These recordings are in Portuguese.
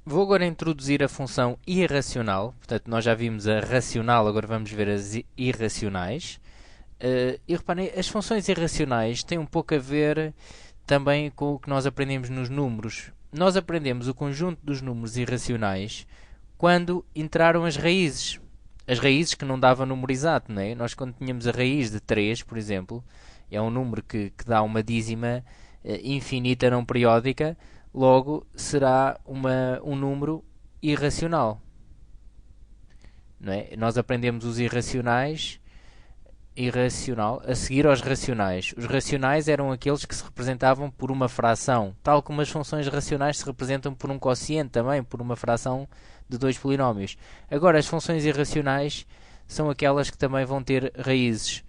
Vou agora introduzir a função irracional. Portanto, nós já vimos a racional, agora vamos ver as irracionais. E reparem, as funções irracionais têm um pouco a ver também com o que nós aprendemos nos números. Nós aprendemos o conjunto dos números irracionais quando entraram as raízes. As raízes que não davam número exato, não é? Nós quando tínhamos a raiz de 3, por exemplo, é um número que dá uma dízima infinita não periódica, logo será um número irracional. Não é? Nós aprendemos os irracional a seguir aos racionais. Os racionais eram aqueles que se representavam por uma fração, tal como as funções racionais se representam por um quociente também, por uma fração de dois polinómios. Agora, as funções irracionais são aquelas que também vão ter raízes.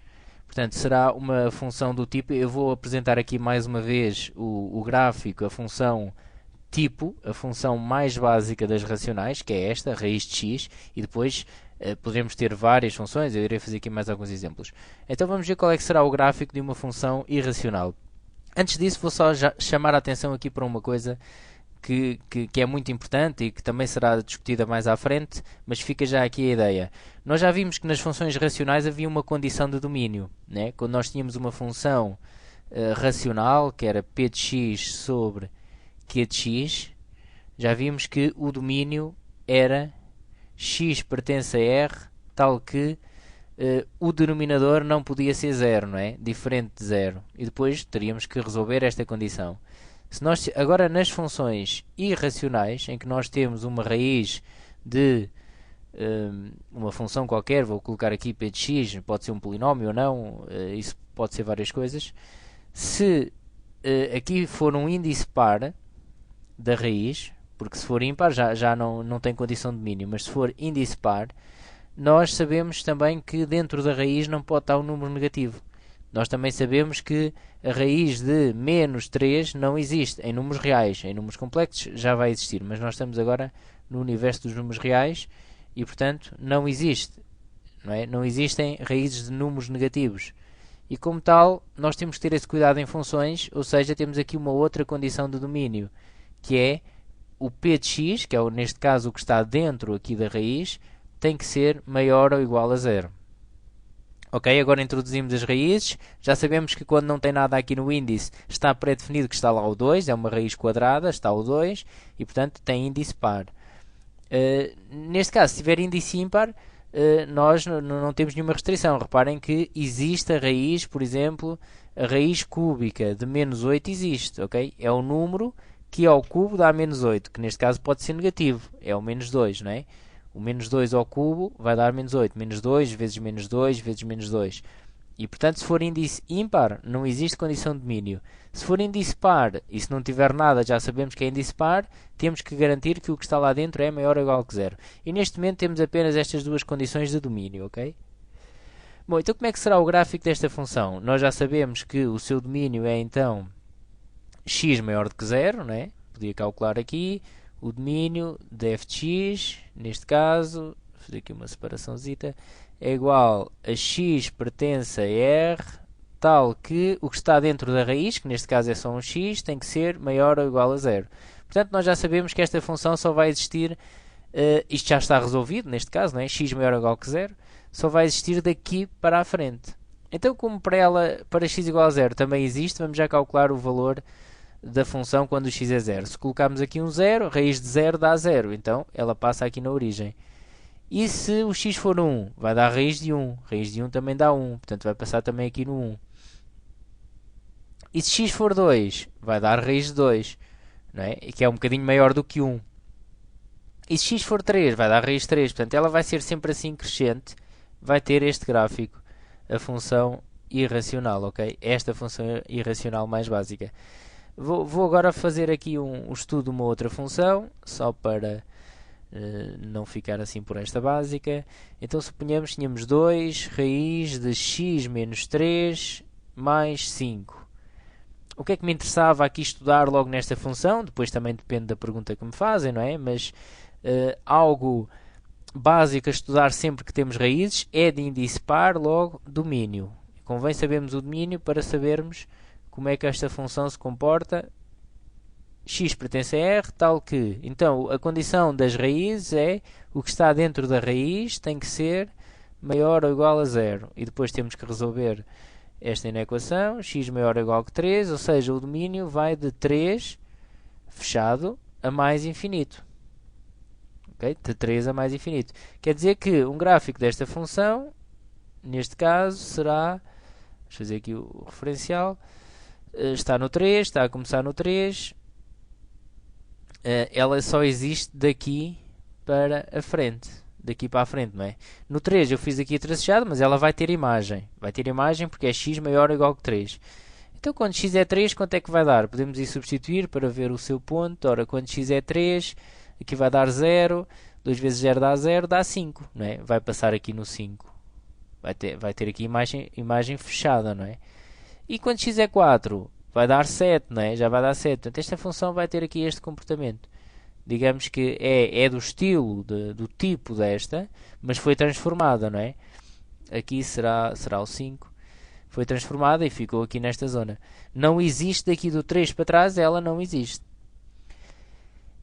Portanto, será uma função do tipo. Eu vou apresentar aqui mais uma vez o gráfico, a função tipo, a função mais básica das racionais, que é esta, a raiz de x, e depois poderemos ter várias funções. Eu irei fazer aqui mais alguns exemplos. Então vamos ver qual é que será o gráfico de uma função irracional. Antes disso, vou só chamar a atenção aqui para uma coisa que é muito importante e que também será discutida mais à frente, mas fica já aqui a ideia. Nós já vimos que nas funções racionais havia uma condição de domínio, né? Quando nós tínhamos uma função racional, que era p de x sobre q de x, já vimos que o domínio era x pertence a R, tal que o denominador não podia ser zero, não é? Diferente de zero. E depois teríamos que resolver esta condição. Se nós, agora nas funções irracionais, em que nós temos uma raiz de uma função qualquer, vou colocar aqui p de x, pode ser um polinómio ou não, isso pode ser várias coisas. Se aqui for um índice par da raiz, porque se for ímpar já não tem condição de domínio, mas se for índice par, nós sabemos também que dentro da raiz não pode estar um número negativo. Nós também sabemos que a raiz de menos 3 não existe em números reais. Em números complexos já vai existir, mas nós estamos agora no universo dos números reais e, portanto, não existe. Não existem raízes de números negativos. E, como tal, nós temos que ter esse cuidado em funções, ou seja, temos aqui uma outra condição de domínio, que é o p de x, que é neste caso o que está dentro aqui da raiz, tem que ser maior ou igual a zero. Ok, agora introduzimos as raízes. Já sabemos que quando não tem nada aqui no índice, está pré-definido que está lá o 2, é uma raiz quadrada, está o 2, e portanto tem índice par. Neste caso, se tiver índice ímpar, nós não temos nenhuma restrição. Reparem que existe a raiz, por exemplo, a raiz cúbica de menos 8 existe, ok? É o número que ao cubo dá menos 8, que neste caso pode ser negativo, é o menos 2, não é? O menos 2 ao cubo vai dar menos 8. Menos 2 vezes menos 2 vezes menos 2. E, portanto, se for índice ímpar, não existe condição de domínio. Se for índice par, e se não tiver nada, já sabemos que é índice par, temos que garantir que o que está lá dentro é maior ou igual que zero. E neste momento temos apenas estas duas condições de domínio, ok? Bom, então como é que será o gráfico desta função? Nós já sabemos que o seu domínio é, então, x maior do que zero, não é? Podia calcular aqui o domínio de f de x, neste caso, vou fazer aqui uma separaçãozita, é igual a x pertence a R, tal que o que está dentro da raiz, que neste caso é só um x, tem que ser maior ou igual a zero. Portanto, nós já sabemos que esta função só vai existir, isto já está resolvido, neste caso, não é? X maior ou igual que zero, só vai existir daqui para a frente. Então, como para x igual a zero também existe, vamos já calcular o valor da função quando o x é zero. Se colocarmos aqui um zero, raiz de zero dá zero, então ela passa aqui na origem. E se o x for 1, vai dar raiz de 1. Raiz de 1 também dá 1, portanto vai passar também aqui no 1. E se x for 2, vai dar raiz de 2, não é? Que é um bocadinho maior do que 1. E se x for 3, vai dar raiz de 3, portanto ela vai ser sempre assim crescente, vai ter este gráfico, a função irracional, ok? Esta função irracional mais básica. Vou agora fazer aqui um estudo de uma outra função, só para não ficar assim por esta básica. Então suponhamos que tínhamos 2 raiz de x menos 3 mais 5. O que é que me interessava aqui estudar logo nesta função? Depois também depende da pergunta que me fazem, não é? Mas algo básico a estudar sempre que temos raízes é de índice par, logo domínio. Convém sabermos o domínio para sabermos como é que esta função se comporta x pertence a R, tal que, então, a condição das raízes é o que está dentro da raiz tem que ser maior ou igual a 0. E depois temos que resolver esta inequação, x maior ou igual que 3, ou seja, o domínio vai de 3 fechado a mais infinito. Okay? De 3 a mais infinito. Quer dizer que um gráfico desta função, neste caso, será, vamos fazer aqui o referencial, está no 3, está a começar no 3, ela só existe daqui para a frente. Daqui para a frente, não é? No 3 eu fiz aqui a tracejada, mas ela vai ter imagem. Vai ter imagem porque é x maior ou igual que 3. Então, quando x é 3, quanto é que vai dar? Podemos ir substituir para ver o seu ponto. Ora, quando x é 3, aqui vai dar 0. 2 vezes 0 dá 0, dá 5. Não é? Vai passar aqui no 5. Vai ter aqui imagem fechada, não é? E quando x é 4, vai dar 7, não é? Já vai dar 7. Portanto, esta função vai ter aqui este comportamento. Digamos que é do estilo, do tipo desta, mas foi transformada, não é? Aqui será o 5. Foi transformada e ficou aqui nesta zona. Não existe daqui do 3 para trás, ela não existe.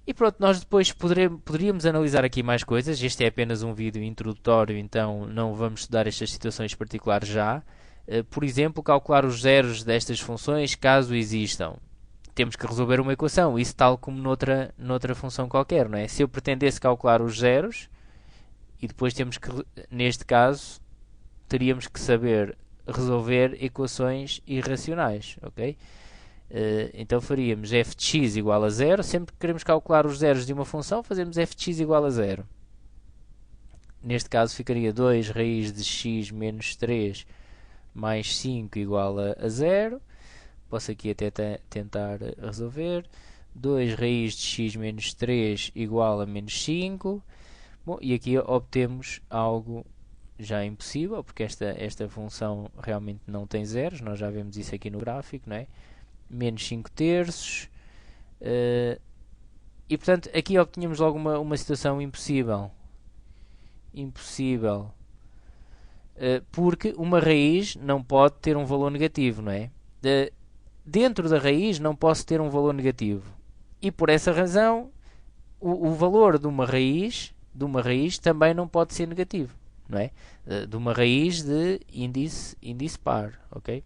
E pronto, nós depois poderíamos analisar aqui mais coisas. Este é apenas um vídeo introdutório, então não vamos estudar estas situações particulares já. Por exemplo, calcular os zeros destas funções, caso existam. Temos que resolver uma equação, isso tal como noutra função qualquer, não é? Se eu pretendesse calcular os zeros, e depois temos que, neste caso, teríamos que saber resolver equações irracionais, ok? Então faríamos f de x igual a 0, sempre que queremos calcular os zeros de uma função, fazemos f de x igual a 0. Neste caso ficaria 2 raiz de x menos 3 mais 5 igual a 0. Posso aqui até tentar resolver. 2 raiz de x menos 3 igual a menos 5. Bom, e aqui obtemos algo já impossível, porque esta função realmente não tem zeros. Nós já vemos isso aqui no gráfico, não é? Menos 5 terços. E, portanto, aqui obtínhamos logo uma situação impossível. Impossível. Porque uma raiz não pode ter um valor negativo, não é? Dentro da raiz não posso ter um valor negativo. E por essa razão, o valor de uma raiz também não pode ser negativo, não é? De uma raiz de índice par, ok?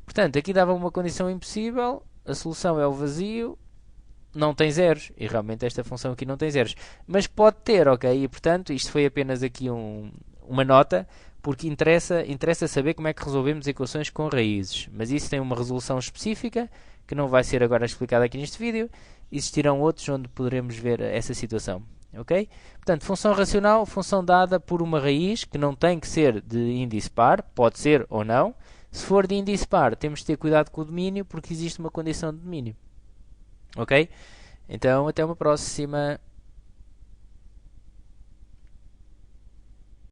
Portanto, aqui dava uma condição impossível, a solução é o vazio, não tem zeros, e realmente esta função aqui não tem zeros, mas pode ter, ok? E portanto, isto foi apenas aqui uma nota, porque interessa saber como é que resolvemos equações com raízes, mas isso tem uma resolução específica, que não vai ser agora explicada aqui neste vídeo. Existirão outros onde poderemos ver essa situação, ok? Portanto, função racional, função dada por uma raiz, que não tem que ser de índice par, pode ser ou não. Se for de índice par, temos de ter cuidado com o domínio, porque existe uma condição de domínio, ok? Então, até uma próxima.